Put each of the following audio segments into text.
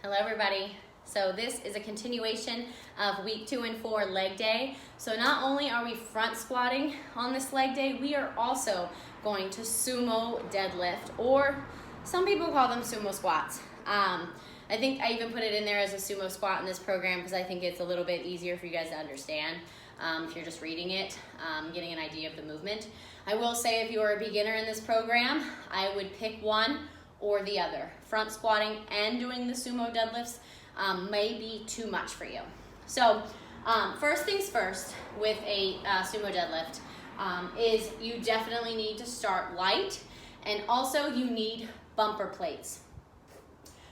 Hello everybody. So this is a continuation of week 2 and 4 leg day. So not only are we front squatting on this leg day, we are also going to sumo deadlift, or some people call them sumo squats. I think I even put it in there as a sumo squat in this program because I think it's a little bit easier for you guys to understand if you're just reading it, getting an idea of the movement. I will say if you're a beginner in this program, I would pick one or the other. Front squatting and doing the sumo deadlifts may be too much for you. So first things first with a sumo deadlift is you definitely need to start light, and also you need bumper plates.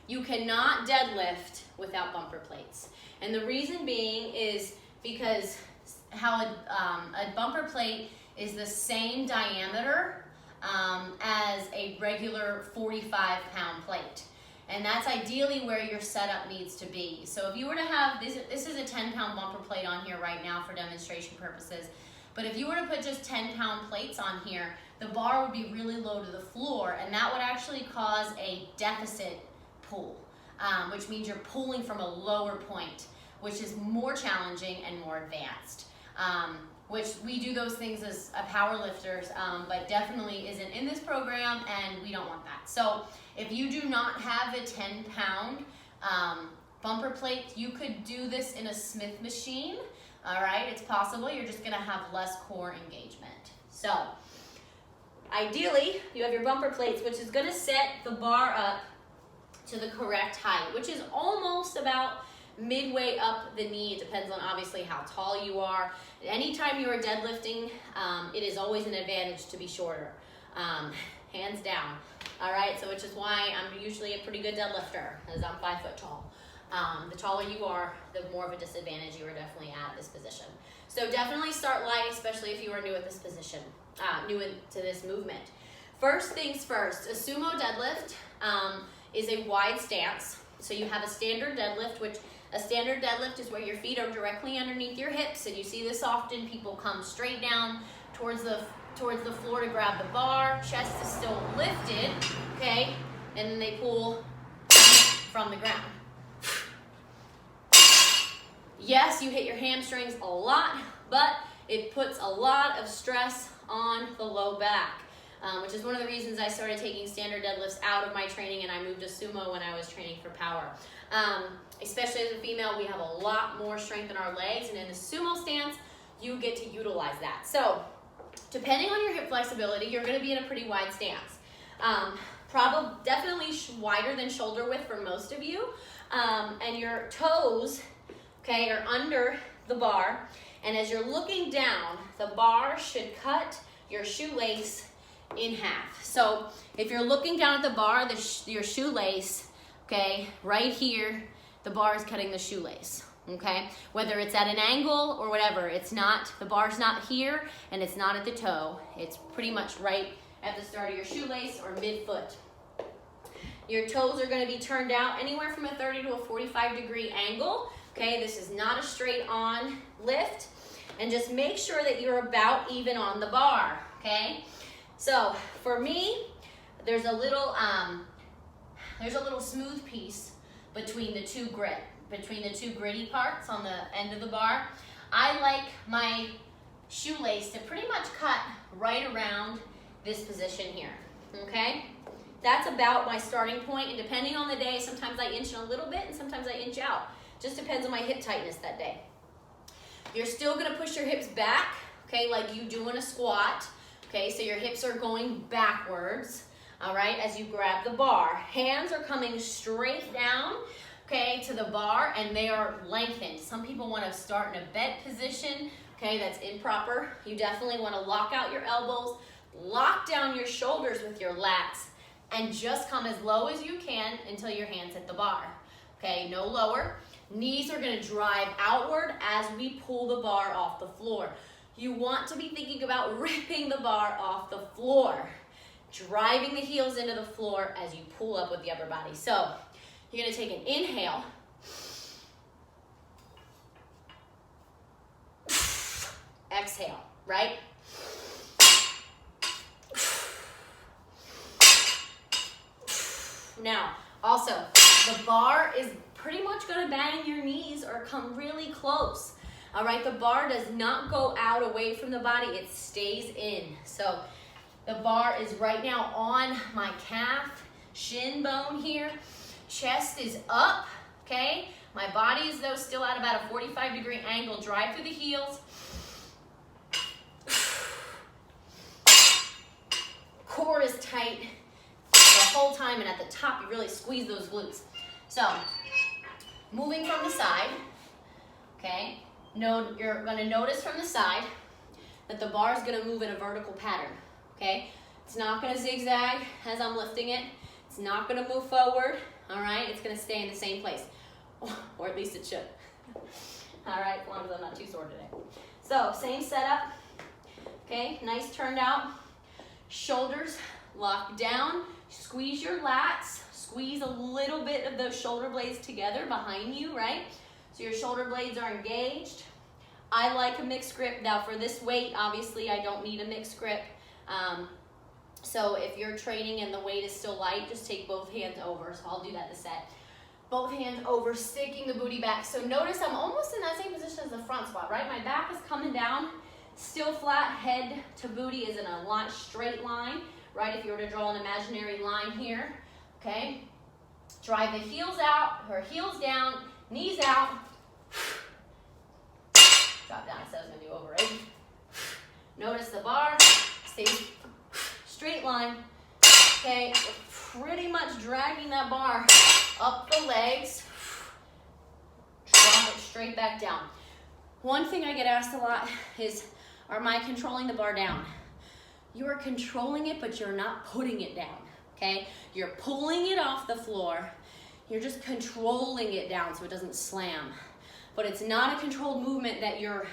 You cannot deadlift without bumper plates. And the reason being is because how a bumper plate is the same diameter as a regular 45-pound plate. And that's ideally where your setup needs to be. So if you were to have, this is a 10-pound bumper plate on here right now for demonstration purposes, but if you were to put just 10-pound plates on here, the bar would be really low to the floor, and that would actually cause a deficit pull, which means you're pulling from a lower point, which is more challenging and more advanced. Which we do those things as power lifters, but definitely isn't in this program, and we don't want that. So if you do not have a 10-pound bumper plate, you could do this in a Smith machine. All right, it's possible. You're just gonna have less core engagement. So ideally, you have your bumper plates, which is gonna set the bar up to the correct height, which is almost about midway up the knee. It depends on obviously how tall you are. Anytime you are deadlifting, it is always an advantage to be shorter, hands down. All right, so which is why I'm usually a pretty good deadlifter, as I'm 5 foot tall. The taller you are, the more of a disadvantage you are definitely at this position. So definitely start light, especially if you are new at this position, new to this movement. First things first, a sumo deadlift is a wide stance. So you have a standard deadlift, which a standard deadlift is where your feet are directly underneath your hips, and you see this often. People come straight down towards the floor to grab the bar. Chest is still lifted, okay? And then they pull from the ground. Yes, you hit your hamstrings a lot, but it puts a lot of stress on the low back, which is one of the reasons I started taking standard deadlifts out of my training and I moved to sumo when I was training for power. Especially as a female, we have a lot more strength in our legs, and in the sumo stance, you get to utilize that. So depending on your hip flexibility, you're gonna be in a pretty wide stance. Definitely wider than shoulder width for most of you. And your toes, okay, are under the bar. And as you're looking down, the bar should cut your shoelace in half. So if you're looking down at the bar, your shoelace, okay, right here, the bar is cutting the shoelace, okay? Whether it's at an angle or whatever, it's not, the bar's not here and it's not at the toe. It's pretty much right at the start of your shoelace or mid-foot. Your toes are gonna be turned out anywhere from a 30 to a 45-degree angle, okay? This is not a straight on lift, and just make sure that you're about even on the bar, okay? So for me, there's a little smooth piece between the two gritty parts on the end of the bar. I like my shoelace to pretty much cut right around this position here, okay? That's about my starting point, and depending on the day, sometimes I inch in a little bit and sometimes I inch out. Just depends on my hip tightness that day. You're still gonna push your hips back, okay, like you do in a squat, okay? So your hips are going backwards, all right, as you grab the bar. Hands are coming straight down, okay, to the bar, and they are lengthened. Some people want to start in a bent position, okay, that's improper. You definitely want to lock out your elbows, lock down your shoulders with your lats, and just come as low as you can until your hands hit the bar, okay, no lower. Knees are going to drive outward as we pull the bar off the floor. You want to be thinking about ripping the bar off the floor, driving the heels into the floor as you pull up with the upper body. So you're gonna take an inhale. Exhale, right? Now, also, The bar is pretty much gonna bang your knees or come really close. All right, the bar does not go out away from the body, it stays in. So the bar is right now on my calf, shin bone here. Chest is up, okay? My body is though still at about a 45-degree angle. Drive through the heels. Core is tight the whole time, and at the top you really squeeze those glutes. So, moving from the side, okay? You're gonna notice from the side that the bar is gonna move in a vertical pattern, okay? It's not gonna zigzag as I'm lifting it. It's not gonna move forward, all right? It's gonna stay in the same place, or at least it should. All right, as long as I'm not too sore today. So, same setup, okay? Nice turned out. Shoulders lock down, squeeze your lats, squeeze a little bit of those shoulder blades together behind you, right? So your shoulder blades are engaged. I like a mixed grip. Now for this weight, obviously I don't need a mixed grip. So if you're training and the weight is still light, just take both hands over. So I'll do that in the set. Both hands over, sticking the booty back. So notice I'm almost in that same position as the front squat, right? My back is coming down, still flat, head to booty is in a straight line, right? If you were to draw an imaginary line here, okay? Drive the heels out, or heels down, knees out. Drop down, I said I was gonna do over 8. Notice the bar, stays straight line, okay? We're pretty much dragging that bar up the legs, drop it straight back down. One thing I get asked a lot is, am I controlling the bar down? You are controlling it, but you're not putting it down, okay? You're pulling it off the floor. You're just controlling it down so it doesn't slam. But it's not a controlled movement that you're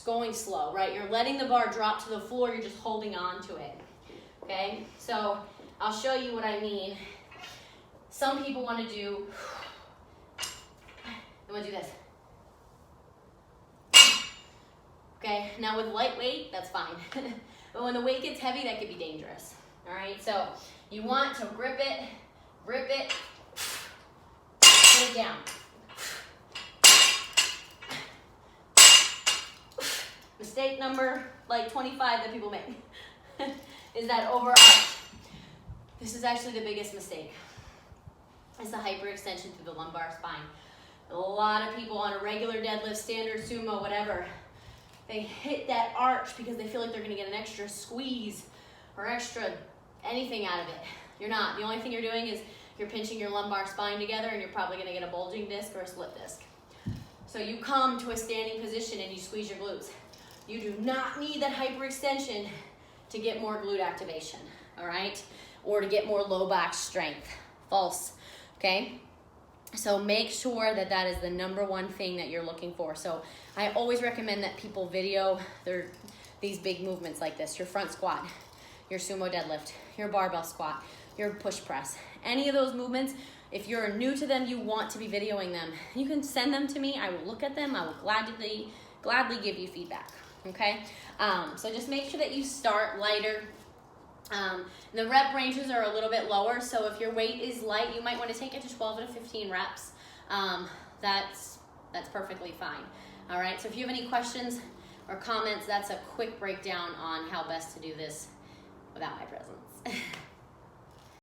going slow, right? You're letting the bar drop to the floor, you're just holding on to it, okay? So I'll show you what I mean. Some people want to do, they want to do this. Okay, now with lightweight, that's fine. But when the weight gets heavy, that could be dangerous. All right, so you want to grip it, put it down. Mistake number like 25 that people make is that overarch. This is actually the biggest mistake. It's the hyperextension through the lumbar spine. A lot of people on a regular deadlift, standard sumo, whatever, they hit that arch because they feel like they're gonna get an extra squeeze or extra anything out of it. You're not. The only thing you're doing is you're pinching your lumbar spine together and you're probably gonna get a bulging disc or a split disc. So you come to a standing position and you squeeze your glutes. You do not need that hyperextension to get more glute activation, all right? Or to get more low back strength. False, okay? So make sure that that is the number one thing that you're looking for. So I always recommend that people video these big movements like this, your front squat, your sumo deadlift, your barbell squat, your push press. Any of those movements, if you're new to them, you want to be videoing them, you can send them to me. I will look at them. I will gladly give you feedback, okay? So just make sure that you start lighter. The rep ranges are a little bit lower, so if your weight is light, you might want to take it to 12 to 15 reps. That's perfectly fine. All right, so if you have any questions or comments, that's a quick breakdown on how best to do this without my presence.